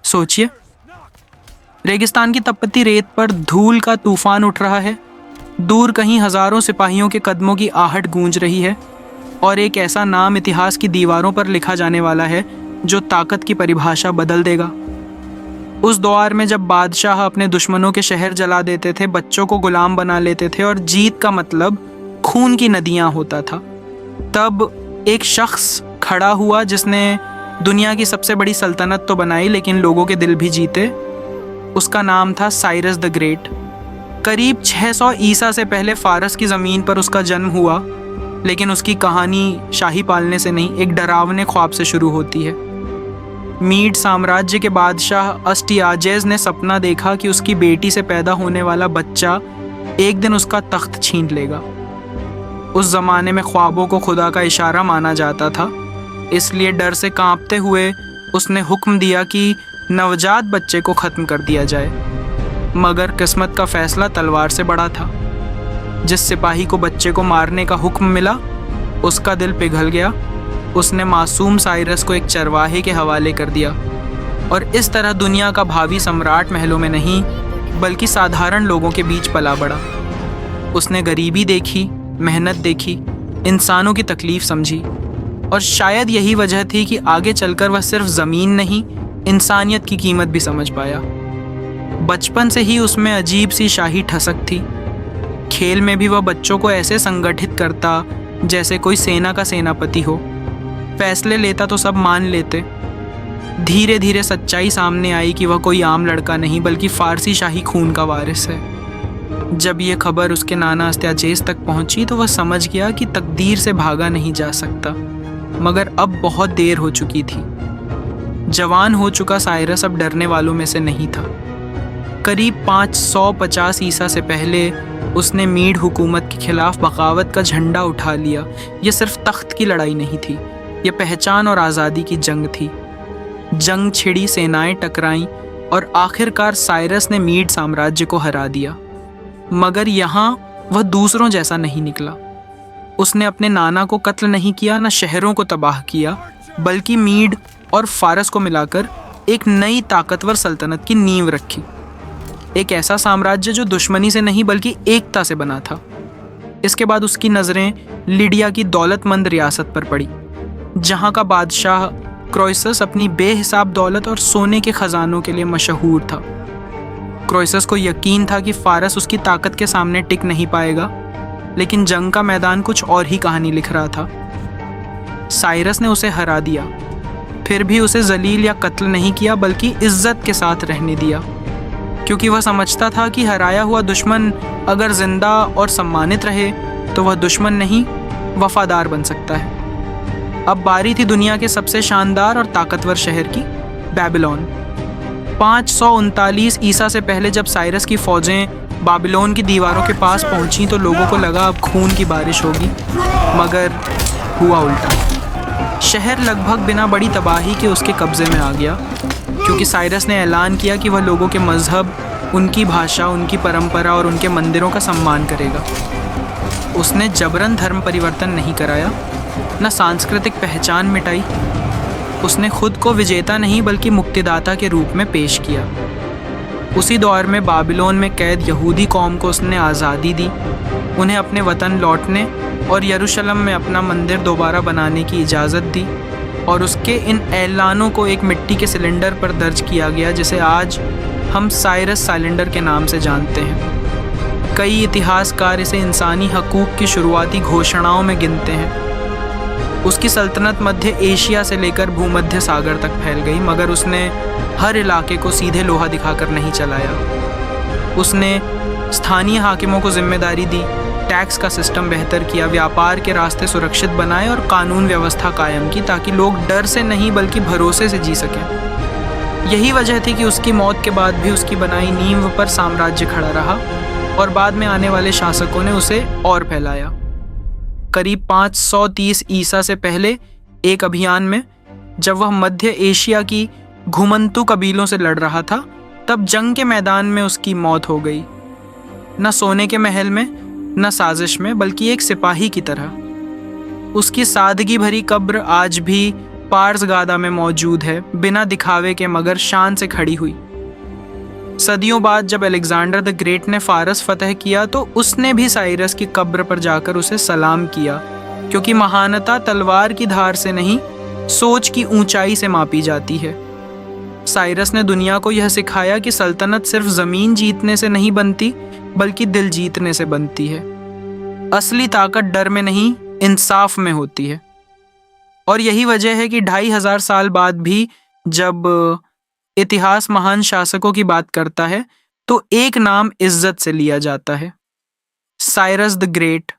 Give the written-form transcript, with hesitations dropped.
सोचिए, रेगिस्तान की तपती रेत पर धूल का तूफान उठ रहा है, दूर कहीं हजारों सिपाहियों के कदमों की आहट गूंज रही है, और एक ऐसा नाम इतिहास की दीवारों पर लिखा जाने वाला है जो ताकत की परिभाषा बदल देगा। उस दौर में जब बादशाह अपने दुश्मनों के शहर जला देते थे, बच्चों को गुलाम बना लेते थे और जीत का मतलब खून की नदियां होता था, तब एक शख्स खड़ा हुआ जिसने दुनिया की सबसे बड़ी सल्तनत तो बनाई लेकिन लोगों के दिल भी जीते। उसका नाम था साइरस द ग्रेट। करीब 600 ईसा से पहले फारस की ज़मीन पर उसका जन्म हुआ, लेकिन उसकी कहानी शाही पालने से नहीं, एक डरावने ख्वाब से शुरू होती है। मीड साम्राज्य के बादशाह अस्टियाजेज ने सपना देखा कि उसकी बेटी से पैदा होने वाला बच्चा एक दिन उसका तख्त छीन लेगा। उस ज़माने में ख्वाबों को खुदा का इशारा माना जाता था, इसलिए डर से कांपते हुए उसने हुक्म दिया कि नवजात बच्चे को ख़त्म कर दिया जाए। मगर किस्मत का फैसला तलवार से बड़ा था। जिस सिपाही को बच्चे को मारने का हुक्म मिला, उसका दिल पिघल गया। उसने मासूम साइरस को एक चरवाहे के हवाले कर दिया, और इस तरह दुनिया का भावी सम्राट महलों में नहीं बल्कि साधारण लोगों के बीच पला बढ़ा। उसने गरीबी देखी, मेहनत देखी, इंसानों की तकलीफ समझी, और शायद यही वजह थी कि आगे चलकर वह सिर्फ ज़मीन नहीं, इंसानियत की कीमत भी समझ पाया। बचपन से ही उसमें अजीब सी शाही ठसक थी। खेल में भी वह बच्चों को ऐसे संगठित करता जैसे कोई सेना का सेनापति हो। फैसले लेता तो सब मान लेते। धीरे धीरे सच्चाई सामने आई कि वह कोई आम लड़का नहीं बल्कि फारसी शाही खून का वारिस है। जब यह खबर उसके नाना अस्त्याजेज तक पहुंची तो वह समझ गया कि तकदीर से भागा नहीं जा सकता, मगर अब बहुत देर हो चुकी थी। जवान हो चुका साइरस अब डरने वालों में से नहीं था। करीब 550 ईसा से पहले उसने मीड हुकूमत के खिलाफ बगावत का झंडा उठा लिया। यह सिर्फ तख्त की लड़ाई नहीं थी, यह पहचान और आज़ादी की जंग थी। जंग छिड़ी, सेनाएं टकराईं, और आखिरकार साइरस ने मीड साम्राज्य को हरा दिया। मगर यहाँ वह दूसरों जैसा नहीं निकला। उसने अपने नाना को कत्ल नहीं किया, न शहरों को तबाह किया, बल्कि मीड और फारस को मिलाकर एक नई ताकतवर सल्तनत की नींव रखी। एक ऐसा साम्राज्य जो दुश्मनी से नहीं बल्कि एकता से बना था। इसके बाद उसकी नज़रें लिडिया की दौलतमंद रियासत पर पड़ी, जहाँ का बादशाह क्रोइसस अपनी बेहिसाब दौलत और सोने के खजानों के लिए मशहूर था। क्रोइसस को यकीन था कि फारस उसकी ताकत के सामने टिक नहीं पाएगा, लेकिन जंग का मैदान कुछ और ही कहानी लिख रहा था। साइरस ने उसे हरा दिया, फिर भी उसे जलील या कत्ल नहीं किया बल्कि इज्जत के साथ रहने दिया, क्योंकि वह समझता था कि हराया हुआ दुश्मन अगर जिंदा और सम्मानित रहे तो वह दुश्मन नहीं, वफादार बन सकता है। अब बारी थी दुनिया के सबसे शानदार और ताकतवर शहर की, बेबीलोन। 539 ईसा से पहले जब साइरस की फौजें बाबिलोन की दीवारों के पास पहुंची तो लोगों को लगा अब खून की बारिश होगी, मगर हुआ उल्टा। शहर लगभग बिना बड़ी तबाही के उसके कब्जे में आ गया, क्योंकि साइरस ने ऐलान किया कि वह लोगों के मजहब, उनकी भाषा, उनकी परंपरा और उनके मंदिरों का सम्मान करेगा। उसने जबरन धर्म परिवर्तन नहीं कराया, न सांस्कृतिक पहचान मिटाई। उसने खुद को विजेता नहीं बल्कि मुक्तिदाता के रूप में पेश किया। उसी दौर में बाबिलोन में कैद यहूदी कौम को उसने आज़ादी दी, उन्हें अपने वतन लौटने और यरूशलेम में अपना मंदिर दोबारा बनाने की इजाज़त दी, और उसके इन ऐलानों को एक मिट्टी के सिलेंडर पर दर्ज किया गया जिसे आज हम साइरस सिलेंडर के नाम से जानते हैं। कई इतिहासकार इसे इंसानी हकूक़ की शुरुआती घोषणाओं में गिनते हैं। उसकी सल्तनत मध्य एशिया से लेकर भूमध्य सागर तक फैल गई, मगर उसने हर इलाके को सीधे लोहा दिखाकर नहीं चलाया। उसने स्थानीय हाकिमों को जिम्मेदारी दी, टैक्स का सिस्टम बेहतर किया, व्यापार के रास्ते सुरक्षित बनाए और कानून व्यवस्था कायम की, ताकि लोग डर से नहीं बल्कि भरोसे से जी सकें। यही वजह थी कि उसकी मौत के बाद भी उसकी बनाई नींव पर साम्राज्य खड़ा रहा, और बाद में आने वाले शासकों ने उसे और फैलाया। करीब 530 ईसा से पहले एक अभियान में, जब वह मध्य एशिया की घुमंतु कबीलों से लड़ रहा था, तब जंग के मैदान में उसकी मौत हो गई। न सोने के महल में, न साजिश में, बल्कि एक सिपाही की तरह। उसकी सादगी भरी कब्र आज भी पार्स गादा में मौजूद है, बिना दिखावे के मगर शान से खड़ी हुई। सदियों बाद जब अलेक्जेंडर द ग्रेट ने फारस फतह किया तो उसने भी साइरस की कब्र पर जाकर उसे सलाम किया, क्योंकि महानता तलवार की धार से नहीं, सोच की ऊंचाई से मापी जाती है। साइरस ने दुनिया को यह सिखाया कि सल्तनत सिर्फ जमीन जीतने से नहीं बनती, बल्कि दिल जीतने से बनती है। असली ताकत डर में नहीं, इंसाफ में होती है। और यही वजह है कि 2500 साल बाद भी जब इतिहास महान शासकों की बात करता है तो एक नाम इज्जत से लिया जाता है, साइरस द ग्रेट,